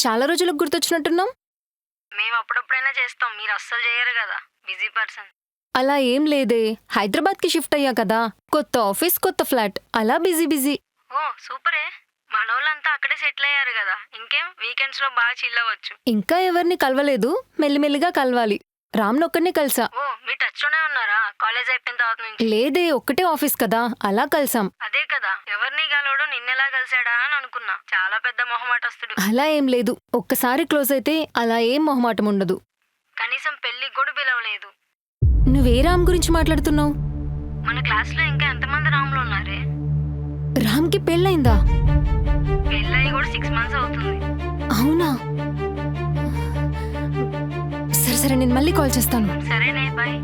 చాలా రోజులకు గుర్తొచ్చినట్టున్నాం. మేము అప్పుడప్పుడైనా చేస్తాం, మీరు అస్సలు చేయరు కదా, బిజీ పర్సన్. అలా ఏం లేదే, హైదరాబాద్కి షిఫ్ట్ అయ్యా కదా, కొత్త ఆఫీస్ కొత్త ఫ్లాట్, అలా బిజీ బిజీ. ఓ సూపరే, మనోళ్ళంతా అక్కడే సెటిల్ అయ్యారు కదా, ఇంకేం వీకెండ్స్ లో బాగా చిల్ అవ్వచ్చు. ఇంకా ఎవరిని కలవలేదు, మెల్లిమెల్లిగా కలవాలి. రామ్నొక్కడిని కలిసా. ఓ మీ టచ్ లోనే ఉన్నారా కాలేజ్ అయిపోయిన తర్వాత నుంచి? లేదే, ఒక్కటే ఆఫీస్ కదా, అలా కలిసాం. అదే కదా, ఎవరిని కలవడు, నిన్నెలా కలిసాడా అని అనుకున్నా. చాలా పెద్ద మొహమాటస్తుడు. అలా ఏం లేదు, ఒక్కసారి క్లోజ్ అయితే అలా ఏం మొహమాటం ఉండదు. కనీసం పెళ్లికి కూడా పిలవలేదు. నువ్వే రామ్ గురించి మాట్లాడుతున్నావు? మన క్లాస్ లో ఇంకా ఎంతమంది రాములు ఉన్నారే? రామ్కి పెళ్ళైందా? పెళ్ళయి కూడా 6 months అవుతుంది. అవునా? సరే సరే, నేను మళ్ళీ కాల్ చేస్తాను. సరేనే, బాయ్.